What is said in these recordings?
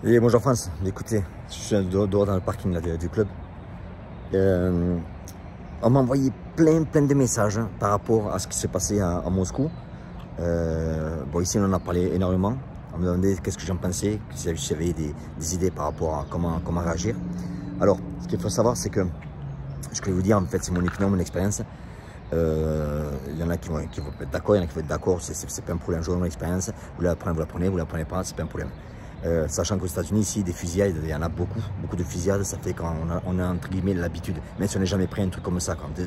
Et bonjour France, écoutez, je suis dehors dans le parking là, du club. On m'a envoyé plein de messages par rapport à ce qui s'est passé à Moscou. Bon, ici on en a parlé énormément. On me demandait qu'est-ce que j'en pensais, si j'avais des idées par rapport à comment réagir. Alors, ce qu'il faut savoir, c'est que ce que je vais vous dire, en fait, c'est mon opinion, mon expérience. Il y en a qui vont être d'accord, il y en a qui vont être d'accord, c'est pas un problème. Je vois mon expérience, vous la prenez pas, c'est pas un problème. Sachant qu'aux États-Unis, ici, des fusillades, il y en a beaucoup de fusillades, ça fait qu'on a entre guillemets l'habitude, même si on n'est jamais pris un truc comme ça. Il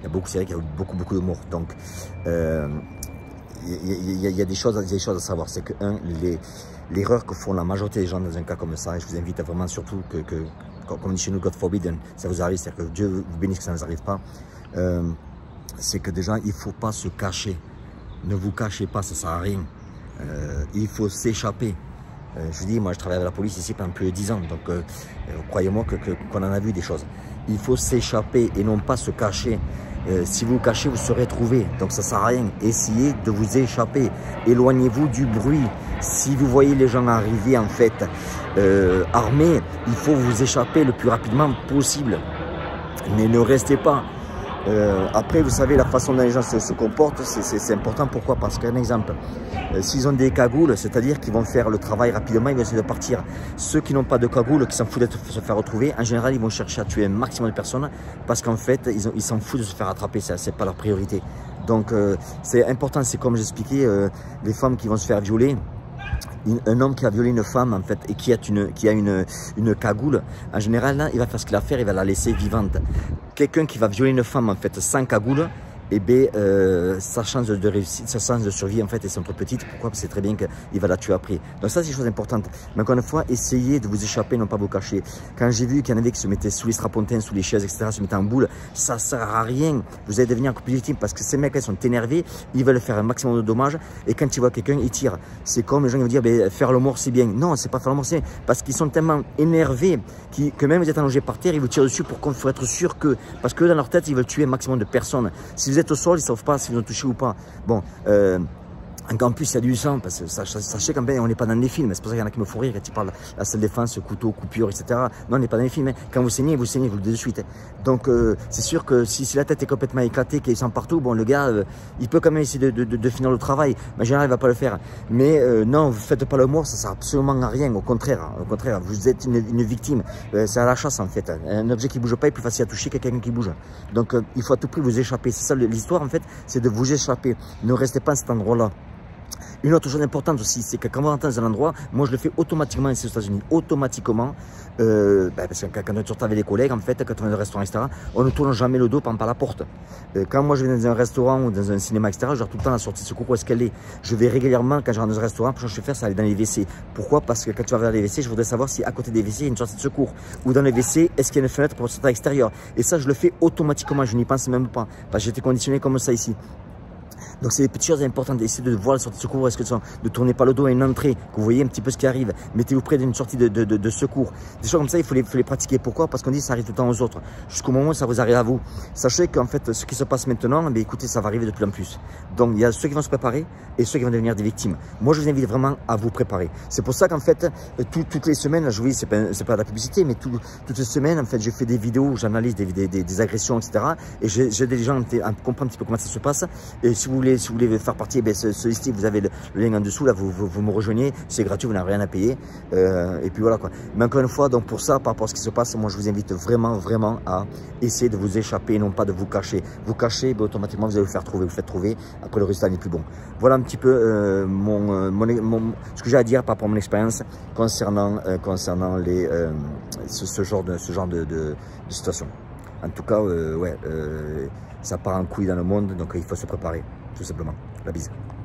y a beaucoup, c'est vrai qu'il y a beaucoup de morts. Donc, il y a des choses à savoir. C'est que, l'erreur que font la majorité des gens dans un cas comme ça, et je vous invite à vraiment surtout comme on dit chez nous, God forbid, ça vous arrive, c'est-à-dire que Dieu vous bénisse que ça ne vous arrive pas, c'est que déjà, il ne faut pas se cacher. Ne vous cachez pas, ça ne sert à rien. Il faut s'échapper. Je vous dis, moi je travaille à la police ici pendant plus de 10 ans, donc croyez-moi qu'on en a vu des choses. Il faut s'échapper et non pas se cacher. Si vous vous cachez, vous serez trouvé, donc ça ne sert à rien. Essayez de vous échapper, éloignez-vous du bruit. Si vous voyez les gens arriver en fait armés, il faut vous échapper le plus rapidement possible. Mais ne restez pas. Après, vous savez, la façon dont les gens se comportent, c'est important. Pourquoi? Parce qu'un exemple, s'ils ont des cagoules, c'est-à-dire qu'ils vont faire le travail rapidement, ils vont essayer de partir. Ceux qui n'ont pas de cagoule, qui s'en foutent de se faire retrouver, en général, ils vont chercher à tuer un maximum de personnes parce qu'en fait, ils s'en foutent de se faire attraper. C'est pas leur priorité. Donc, c'est important. C'est comme j'expliquais, les femmes qui vont se faire violer. Un homme qui a violé une femme en fait et qui a une cagoule, en général là, il va faire ce qu'il a à faire, il va la laisser vivante. Quelqu'un qui va violer une femme en fait sans cagoule, eh bien, sa chance de réussite, sa chance de survie en fait est trop petite. Pourquoi? Parce que c'est très bien qu'il va la tuer après. Donc ça, c'est une chose importante. Mais encore une fois, essayez de vous échapper, non pas vous cacher. Quand j'ai vu qu'il y en avait qui se mettaient sous les strapontins, sous les chaises, etc., se mettaient en boule, ça sert à rien. Vous allez devenir encore plus victime parce que ces mecs-là sont énervés, ils veulent faire un maximum de dommages et quand ils voient quelqu'un, ils tirent. C'est comme les gens qui vont dire, ben, faire le mort c'est bien. Non, c'est pas faire le mort c'est bien parce qu'ils sont tellement énervés que même vous êtes allongé par terre, ils vous tirent dessus pour être sûr que, parce que dans leur tête, ils veulent tuer un maximum de personnes. Si vous êtes au sol, ils ne savent pas si vous ont touché ou pas. Bon, en plus, il y a du sang, parce que sachez quand même, on n'est pas dans les films. C'est pour ça qu'il y en a qui me font rire quand ils parlent de la salle défense, couteau, coupure, etc. Non, on n'est pas dans les films. Hein. Quand vous saignez, vous le dites de suite. Donc, c'est sûr que si la tête est complètement éclatée, qu'il y a du sang partout, bon, le gars, il peut quand même essayer de finir le travail. Mais en général, il ne va pas le faire. Mais non, vous ne faites pas le mort, ça ne sert absolument à rien. Au contraire, vous êtes une victime. C'est à la chasse, en fait. Un objet qui ne bouge pas est plus facile à toucher que quelqu'un qui bouge. Donc, il faut à tout prix vous échapper. C'est ça l'histoire, en fait, c'est de vous échapper. Ne restez pas à cet endroit-là. Une autre chose importante aussi, c'est que quand vous rentrez dans un endroit, moi je le fais automatiquement ici aux États-Unis, automatiquement, parce que quand on est avec les collègues, en fait, quand on est dans un restaurant, etc., on ne tourne jamais le dos par la porte. Quand moi je vais dans un restaurant ou dans un cinéma, etc., je regarde tout le temps la sortie de secours, où est-ce qu'elle est. Je vais régulièrement, quand je rentre dans un restaurant, ce que je vais faire, c'est aller dans les WC. Pourquoi? Parce que quand tu vas vers les WC, je voudrais savoir si à côté des WC, il y a une sortie de secours. Ou dans les WC, est-ce qu'il y a une fenêtre pour sortir à l'extérieur. Et ça, je le fais automatiquement, je n'y pense même pas. Parce que j'ai été conditionné comme ça ici. Donc c'est des petites choses importantes, d'essayer de voir la sortie de secours, est-ce que de tourner pas le dos à une entrée, que vous voyez un petit peu ce qui arrive, mettez-vous près d'une sortie de secours. Des choses comme ça, il faut les pratiquer. Pourquoi? Parce qu'on dit que ça arrive tout le temps aux autres, jusqu'au moment où ça vous arrive à vous. Sachez qu'en fait, ce qui se passe maintenant, eh écoutez, ça va arriver de plus en plus. Donc il y a ceux qui vont se préparer et ceux qui vont devenir des victimes. Moi, je vous invite vraiment à vous préparer. C'est pour ça qu'en fait, toutes les semaines, je vous dis, c'est pas de la publicité, mais toutes les semaines, en fait, je fais des vidéos où j'analyse des agressions, etc. Et j'ai des gens à comprendre un petit peu comment ça se passe. Et si vous voulez faire partie, eh bien, ici, vous avez le lien en dessous, là, vous me rejoignez, c'est gratuit, vous n'avez rien à payer. Et puis voilà quoi. Mais encore une fois, donc pour ça, par rapport à ce qui se passe, moi je vous invite vraiment à essayer de vous échapper, non pas de vous cacher. Vous cachez, ben, automatiquement vous allez vous faire trouver, vous faites trouver, après le résultat n'est plus bon. Voilà un petit peu ce que j'ai à dire par rapport à mon expérience concernant ce genre de situation. En tout cas, ça part en couille dans le monde, donc il faut se préparer, tout simplement. La bise.